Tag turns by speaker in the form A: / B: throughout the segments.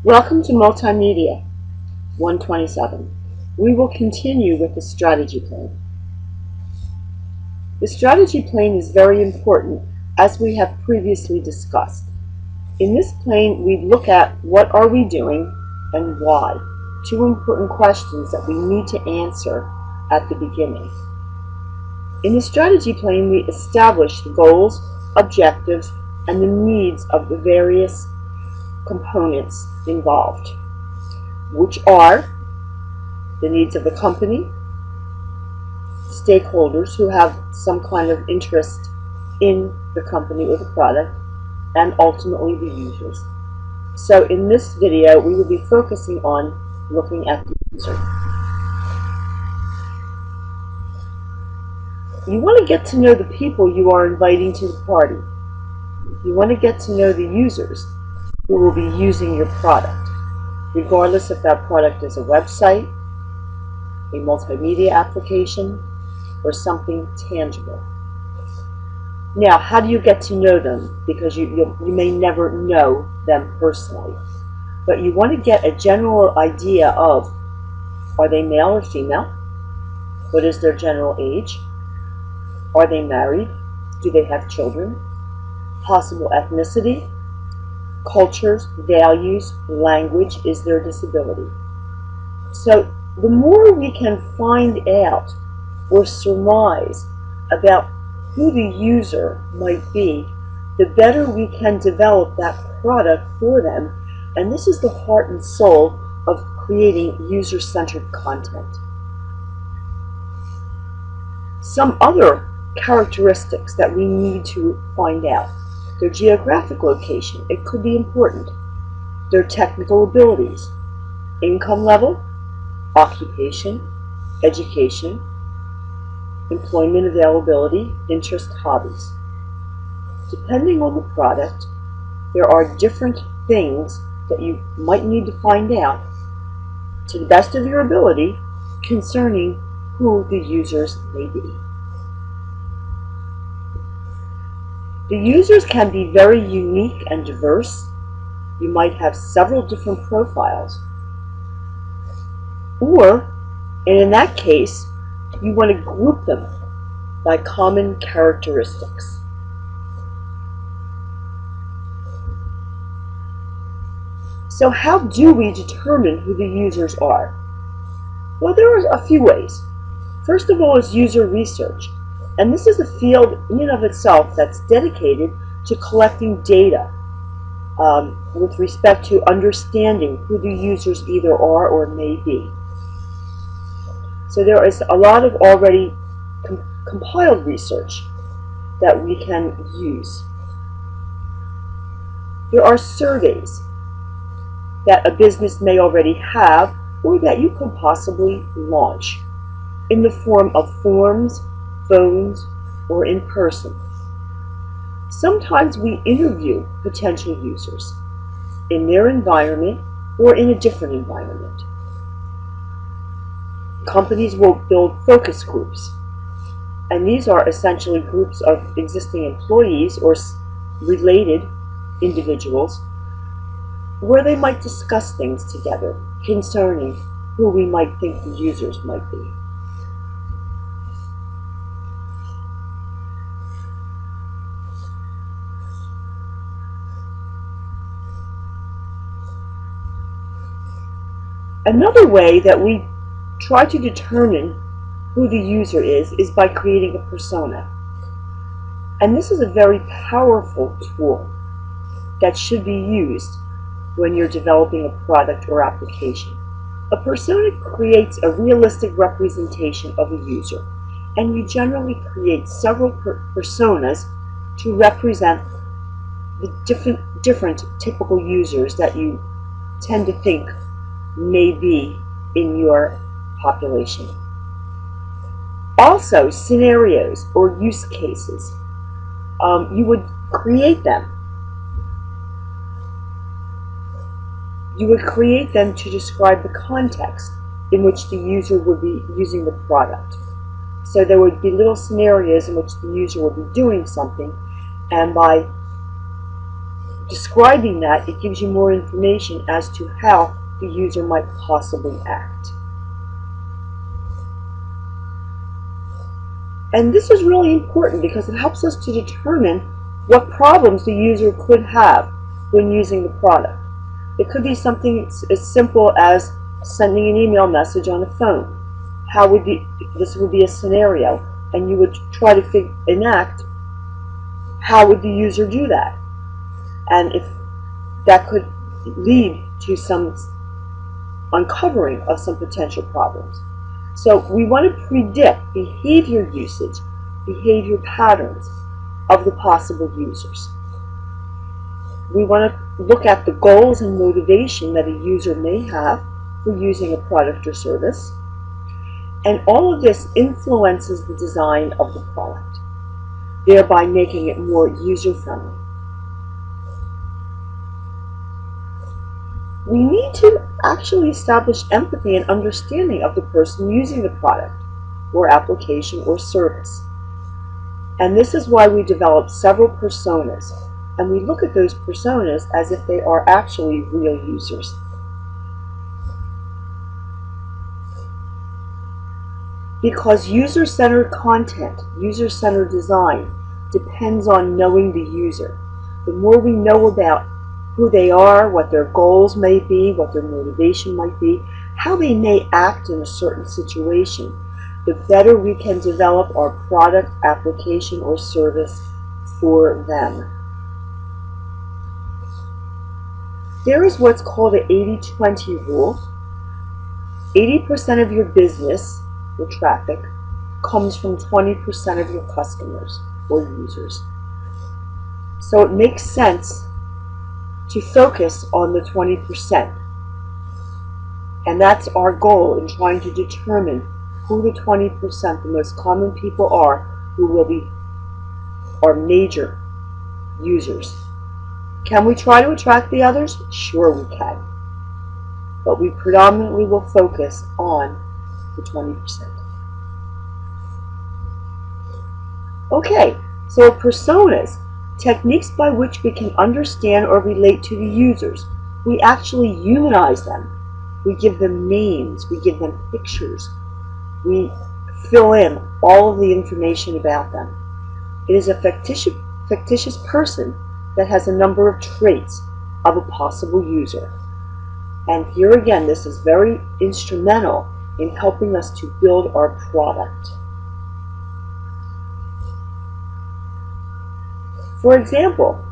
A: Welcome to Multimedia 127. We will continue with the strategy plane. The strategy plane is very important, as we have previously discussed. In this plane, we look at what are we doing and why, two important questions that we need to answer at the beginning. In the strategy plane, we establish the goals, objectives, and the needs of the various components involved, which are the needs of the company, stakeholders who have some kind of interest in the company or the product, and ultimately the users. So in this video, we will be focusing on looking at the user. You want to get to know the people you are inviting to the party. You want to get to know the users who will be using your product, regardless if that product is a website, a multimedia application, or something tangible. Now, how do you get to know them? Because you may never know them personally, but you want to get a general idea of, are they male or female? What is their general age? Are they married? Do they have children? Possible ethnicity? Cultures, values, language, is their disability. So the more we can find out or surmise about who the user might be, the better we can develop that product for them. And this is the heart and soul of creating user-centered content. Some other characteristics that we need to find out: their geographic location, it could be important. Their technical abilities, income level, occupation, education, employment availability, interest, hobbies. Depending on the product, there are different things that you might need to find out to the best of your ability concerning who the users may be. The users can be very unique and diverse. You might have several different profiles. Or, and in that case, you want to group them by common characteristics. So how do we determine who the users are? Well, there are a few ways. First of all is user research. And this is a field in and of itself that's dedicated to collecting data with respect to understanding who the users either are or may be. So there is a lot of already compiled research that we can use. There are surveys that a business may already have or that you could possibly launch in the form of forms, phones, or in person. Sometimes we interview potential users in their environment or in a different environment. Companies will build focus groups, and these are essentially groups of existing employees or related individuals where they might discuss things together concerning who we might think the users might be. Another way that we try to determine who the user is by creating a persona. And this is a very powerful tool that should be used when you're developing a product or application. A persona creates a realistic representation of a user, and you generally create several personas to represent the different typical users that you tend to think may be in your population. Also, scenarios or use cases. You would create them. You would create them to describe the context in which the user would be using the product. So there would be little scenarios in which the user would be doing something, and by describing that, it gives you more information as to how the user might possibly act. And this is really important because it helps us to determine what problems the user could have when using the product. It could be something as simple as sending an email message on the phone. This would be a scenario, and you would try to enact how would the user do that, and if that could lead to some uncovering of some potential problems. So we want to predict behavior usage, behavior patterns of the possible users. We want to look at the goals and motivation that a user may have for using a product or service. And all of this influences the design of the product, thereby making it more user-friendly. We need to actually establish empathy and understanding of the person using the product or application or service. And this is why we develop several personas, and we look at those personas as if they are actually real users. Because user-centered content, user-centered design, depends on knowing the user. The more we know about who they are, what their goals may be, what their motivation might be, how they may act in a certain situation, the better we can develop our product, application, or service for them. There is what's called an 80-20 rule. 80% of your business, your traffic, comes from 20% of your customers or users. So it makes sense to focus on the 20%. And that's our goal in trying to determine who the 20%, the most common people are, who will be our major users. Can we try to attract the others? Sure we can. But we predominantly will focus on the 20%. Okay, so personas, techniques by which we can understand or relate to the users. We actually humanize them. We give them names, we give them pictures, we fill in all of the information about them. It is a fictitious person that has a number of traits of a possible user. And here again, this is very instrumental in helping us to build our product. For example,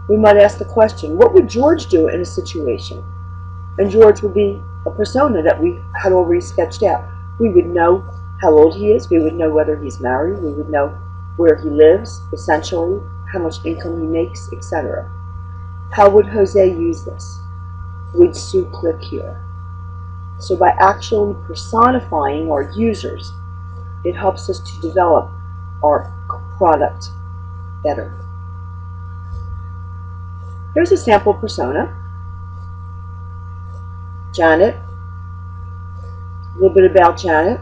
A: we might ask the question, what would George do in a situation? And George would be a persona that we had already sketched out. We would know how old he is, we would know whether he's married, we would know where he lives, essentially, how much income he makes, etc. How would Jose use this? Would Sue click here? So by actually personifying our users, it helps us to develop our product better. Here's a sample persona. Janet. A little bit about Janet.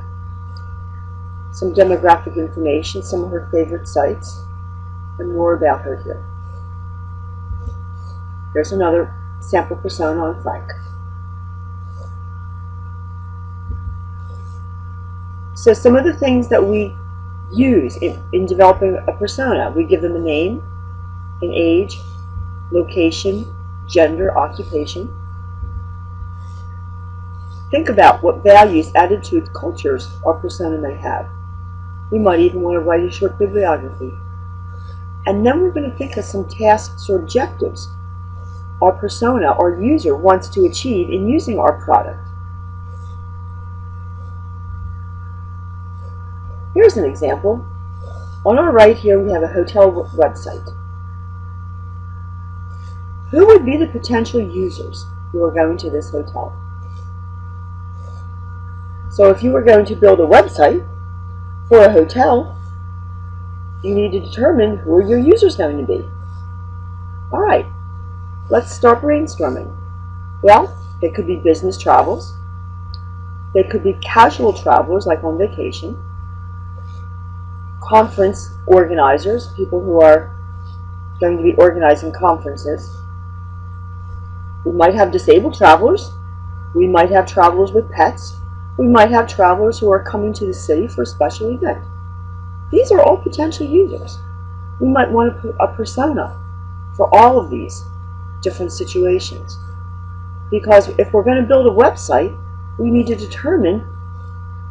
A: Some demographic information, some of her favorite sites, and more about her here. Here's another sample persona on Frank. So some of the things that we use in developing a persona, we give them a name, an age, location, gender, occupation. Think about what values, attitudes, cultures our persona may have. We might even want to write a short bibliography. And then we're going to think of some tasks or objectives our persona or user wants to achieve in using our product. Here's an example. On our right here we have a hotel website. Who would be the potential users who are going to this hotel? So if you were going to build a website for a hotel, you need to determine who are your users going to be. All right, let's start brainstorming. Well, they could be business travels. They could be casual travelers, like on vacation. Conference organizers, people who are going to be organizing conferences. We might have disabled travelers. We might have travelers with pets. We might have travelers who are coming to the city for a special event. These are all potential users. We might want to put a persona for all of these different situations. Because if we're going to build a website, we need to determine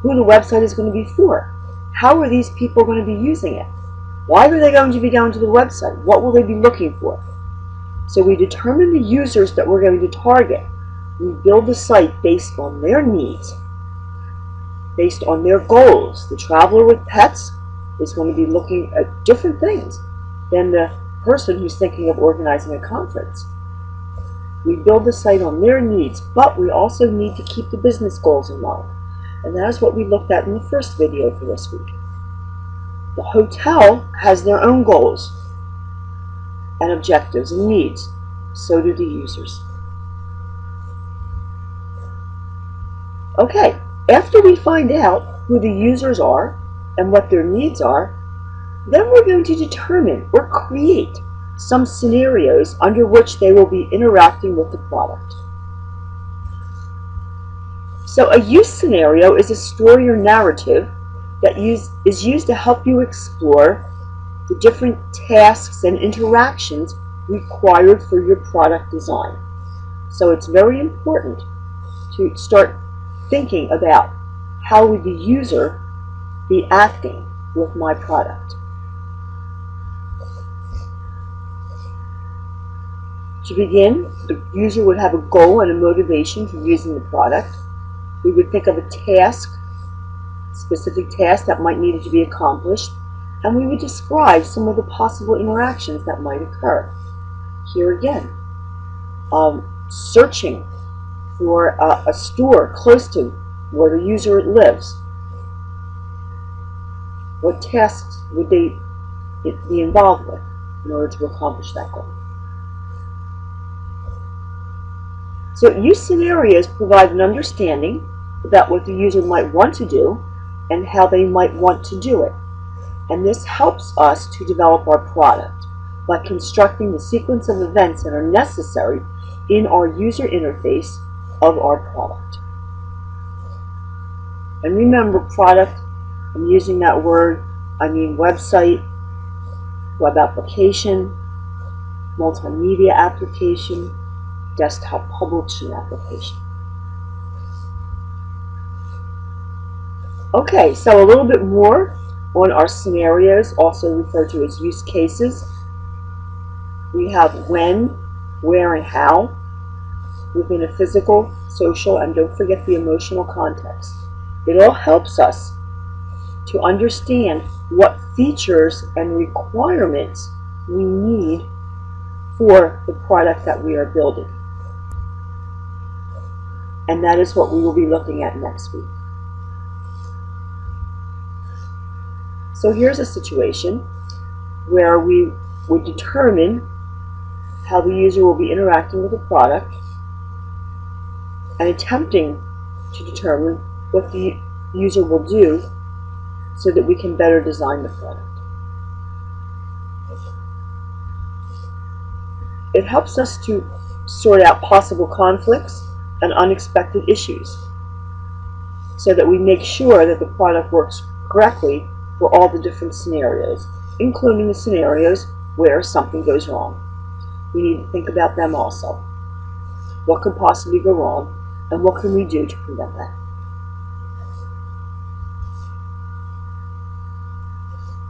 A: who the website is going to be for. How are these people going to be using it? Why are they going to be going to the website? What will they be looking for? So we determine the users that we're going to target. We build the site based on their needs, based on their goals. The traveler with pets is going to be looking at different things than the person who's thinking of organizing a conference. We build the site on their needs, but we also need to keep the business goals in mind. And that is what we looked at in the first video for this week. The hotel has their own goals and objectives and needs. So do the users. Okay, after we find out who the users are and what their needs are, then we're going to determine or create some scenarios under which they will be interacting with the product. So a use scenario is a story or narrative that is used to help you explore the different tasks and interactions required for your product design. So it's very important to start thinking about how would the user be acting with my product. To begin, the user would have a goal and a motivation for using the product. We would think of a task, specific task that might need to be accomplished, and we would describe some of the possible interactions that might occur. Here again, searching for a store close to where the user lives. What tasks would they be involved with in order to accomplish that goal? So use scenarios provide an understanding about what the user might want to do and how they might want to do it. And this helps us to develop our product by constructing the sequence of events that are necessary in our user interface of our product. And remember, product, I'm using that word, I mean website, web application, multimedia application, desktop publishing application. Okay, so a little bit more on our scenarios, also referred to as use cases. We have when, where, and how within a physical, social, and don't forget the emotional context. It all helps us to understand what features and requirements we need for the product that we are building. And that is what we will be looking at next week. So here's a situation where we would determine how the user will be interacting with the product and attempting to determine what the user will do so that we can better design the product. It helps us to sort out possible conflicts and unexpected issues so that we make sure that the product works correctly for all the different scenarios, including the scenarios where something goes wrong. We need to think about them also. What could possibly go wrong, and what can we do to prevent that?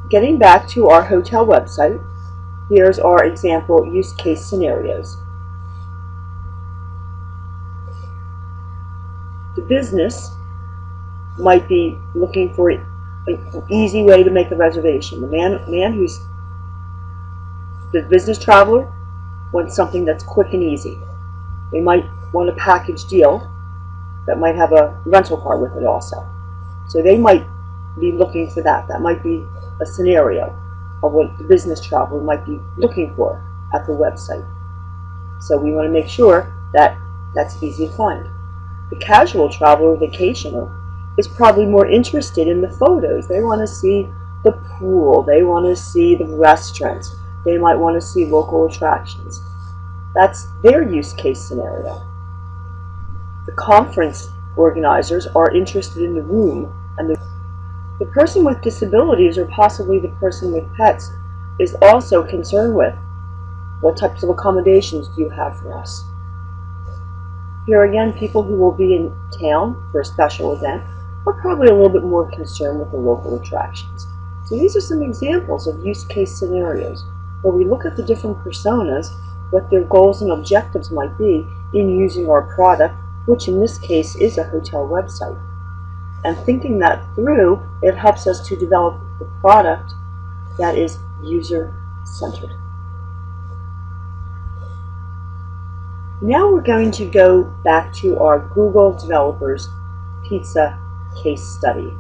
A: Getting back to our hotel website, here's our example use case scenarios. The business might be looking for an easy way to make a reservation. The man who's the business traveler wants something that's quick and easy. They might want a package deal that might have a rental car with it also. So they might be looking for that. That might be a scenario of what the business traveler might be looking for at the website. So we want to make sure that that's easy to find. The casual traveler or vacationer is probably more interested in the photos. They want to see the pool. They want to see the restaurants. They might want to see local attractions. That's their use case scenario. The conference organizers are interested in the room, and the person with disabilities, or possibly the person with pets, is also concerned with what types of accommodations do you have for us. Here again, people who will be in town for a special event are probably a little bit more concerned with the local attractions. So these are some examples of use case scenarios where we look at the different personas, what their goals and objectives might be in using our product, which in this case is a hotel website. And thinking that through, it helps us to develop the product that is user-centered. Now we're going to go back to our Google Developers Pizza case study.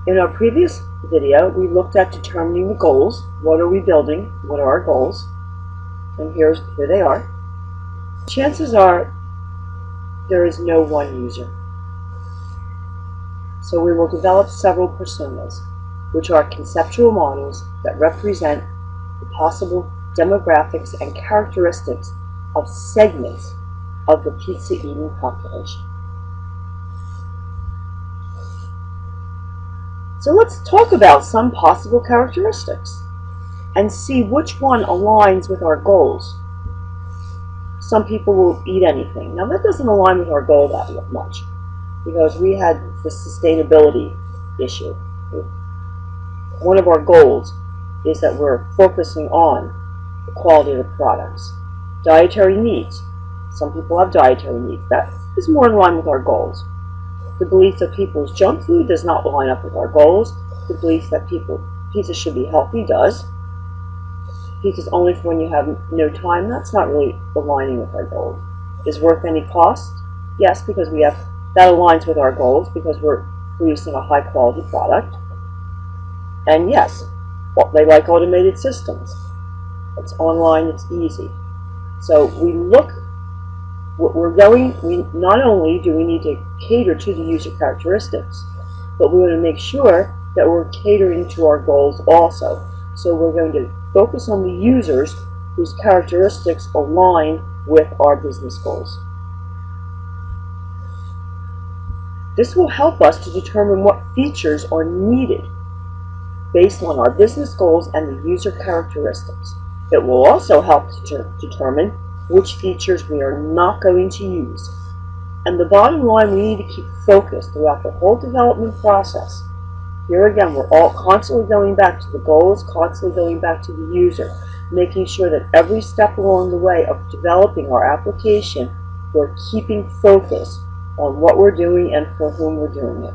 A: In our previous video, we looked at determining the goals. What are we building? What are our goals? And here they are. Chances are there is no one user. So we will develop several personas, which are conceptual models that represent the possible demographics and characteristics of segments of the pizza eating population. So let's talk about some possible characteristics and see which one aligns with our goals. Some people will eat anything. Now that doesn't align with our goal that much, because we had the sustainability issue. One of our goals is that we're focusing on the quality of the products. Dietary needs. Some people have dietary needs. That is more in line with our goals. The belief that people's junk food does not line up with our goals. The belief that pizza should be healthy does. Pizza's only for when you have no time. That's not really aligning with our goals. Is worth any cost? Yes, because that aligns with our goals because we're producing a high quality product. And yes, they like automated systems. It's online, it's easy. So we look, not only do we need to cater to the user characteristics, but we want to make sure that we're catering to our goals also. So we're going to focus on the users whose characteristics align with our business goals. This will help us to determine what features are needed based on our business goals and the user characteristics. It will also help to determine which features we are not going to use. And the bottom line, we need to keep focused throughout the whole development process. Here again, we're all constantly going back to the goals, constantly going back to the user, making sure that every step along the way of developing our application, we're keeping focus on what we're doing and for whom we're doing it.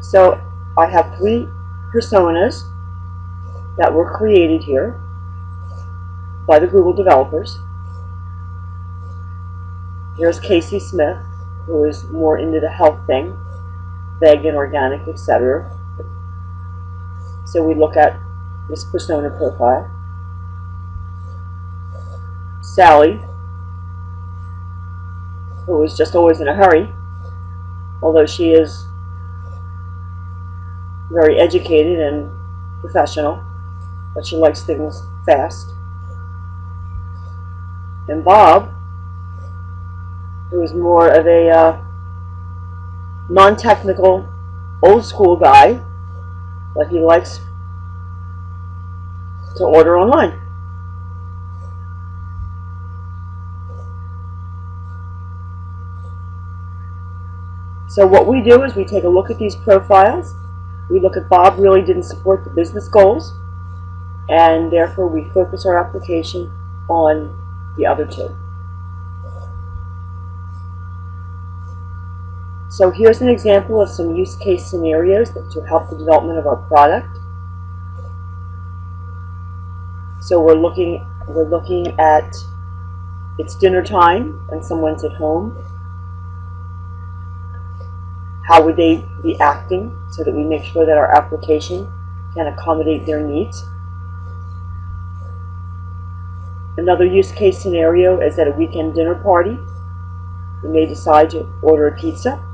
A: So I have 3 personas that were created here by the Google developers. Here's Casey Smith, who is more into the health thing, vegan, organic, etc. So we look at this persona profile. Sally, who is just always in a hurry, although she is very educated and professional, but she likes things fast. And Bob, who is more of a non-technical, old-school guy, but he likes to order online. So what we do is we take a look at these profiles. We look at Bob really didn't support the business goals, and therefore we focus our application on the other 2. So here's an example of some use case scenarios to help the development of our product. So we're looking at, it's dinner time and someone's at home. How would they be acting so that we make sure that our application can accommodate their needs? Another use case scenario is at a weekend dinner party. We may decide to order a pizza.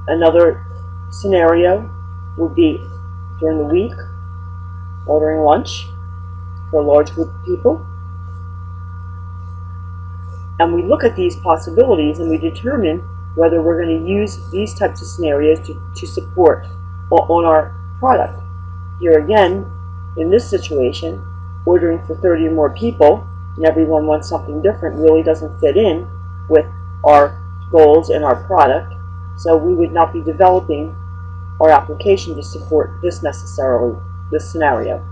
A: Another scenario would be during the week, ordering lunch for a large group of people. And we look at these possibilities and we determine whether we're going to use these types of scenarios to support on our product. Here again, in this situation, ordering for 30 or more people and everyone wants something different really doesn't fit in with our goals and our product. So we would not be developing our application to support this scenario.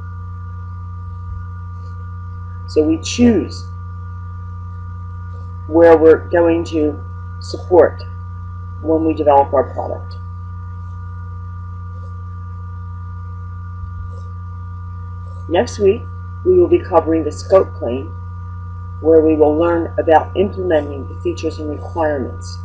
A: So we choose where we're going to support when we develop our product. Next week, we will be covering the scope claim, where we will learn about implementing the features and requirements.